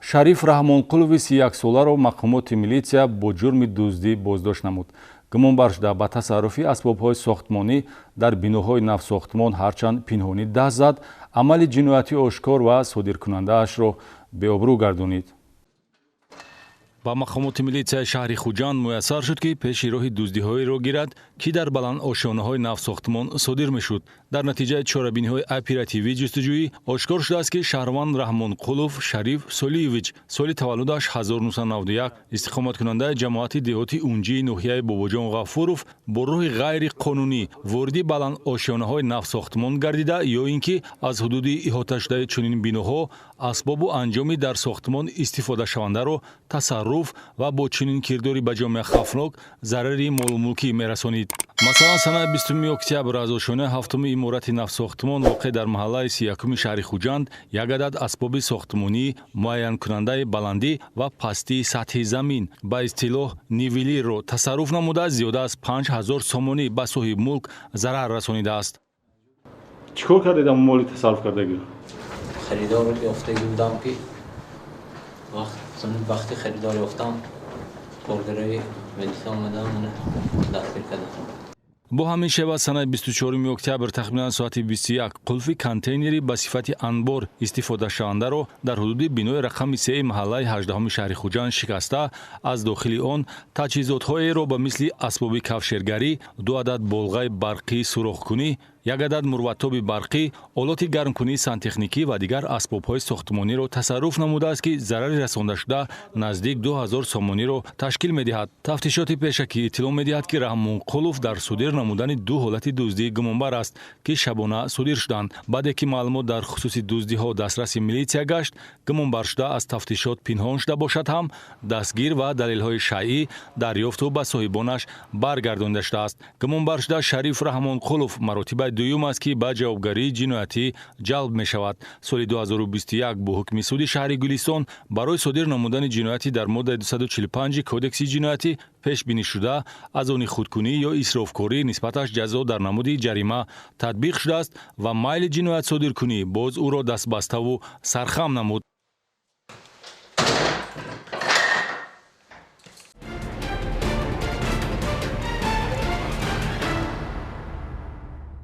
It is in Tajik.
Шариф Раҳмонқулови 31 соларо мақомоти милитсия бо ҷурми дуздӣ боздошт намуд. Гумонбар шуда ба тасарруфи асбобҳои сохтмонӣ дар биноҳои навсохтмон ҳарчанд пинҳонӣ даст зад, амали ҷиноятӣ ошкор ва содиркунандаашро беобрӯ гардонид. ба мақомоти милитсияи шаҳри Хуҷанд муяссар шуд, ки пеши роҳи дуздиҳоеро гирад, ки дар баландошонаҳои навсохтмон содир мешуд. Дар натиҷаи чорабиниҳои оперативии ҷустуҷӯӣ ошкор шудааст, ки шаҳрванд Раҳмонқулов Шариф Солиевич соли таваллудаш 1991 истиқоматкунандаи ҷамоати деҳоти Унҷии ноҳияи Бобоҷон Ғафуров бо роҳи ғайриқонунӣ вориди баландошонаҳои навсохтмон гардида ё ин ки аз ҳудуди иҳоташудаи чунин биноҳо асбобу анҷоми дар сохтмон истифодашавандаро тасарруф ва бо чунин кирдори ба ҷомеа хавфнок зарари молумулкӣ мерасонид. Масалан, санаи 20 октябр аз ошонаи 7 иморати навсохтмон воқеъ дар маҳаллаи 31 шаҳри Хуҷанд як адад асбоби сохтмонӣ муайянкунандаи баландӣ ва пастии сатҳи замин ба истилоҳ нивелирро тасарруф намуда зиёда аз 5000 сомонӣ ба соҳибмулк зарар расонидааст. Чӣ кор кардед ам моли тасарруф кардагиро? خریدار یافتگی بودم که وقتی خریدار یافتم کارگرای ملیسا آمدن من دستگیر کردم. бо ҳамин шева санаи 24 октябр тахминан соати 21 қулфи контейнери ба сифати анбор истифодашавандаро дар ҳудуди бинои рақами 3 маҳаллаи 18 шаҳри Хуҷанд шикаста, аз дохили он таҷҳизотҳоеро ба мисли асбоби кавшергарӣ, 2 адад болғаи барқии сурохкунӣ, як адад мурваттоби барқӣ, олоти гармкунии сантехникӣ ва дигар асбобҳои сохтмониро тасарруф намудааст, ки зарари расондашуда наздик 2000 сомониро ташкил медиҳад. Тафтишоти пешакӣ иттилоъ медиҳад, ки Раҳмонқулов дар судир намудани 2 ҳолати дуздӣ гумонбар аст, ки шабона судир шуданд. Баъде ки маълумот дар хусуси дуздиҳо дастраси милитсия гашт, гумонбаршуда аз тафтишот пинҳон шуда бошад ҳам дастгир ва далелҳои шайъӣ дарёфту ба соҳибонаш баргардонида шудааст. Гумонбаршуда Шариф Раҳмонқулов маротибаи дуюм аст, ки ба ҷавобгарии ҷиноятӣ ҷалб мешавад. Соли 2021 бо ҳукми суди шаҳри Гулистон барои содир намудани ҷиноятӣ дар моддаи 245 кодекси ҷиноятӣ пешбинишуда аз они худкунӣ ё исрофкорӣ нисбаташ ҷазо дар намуди ҷарима татбиқ шудааст ва майли ҷиноят содиркунӣ боз ӯро дастбаставу сархам намуд.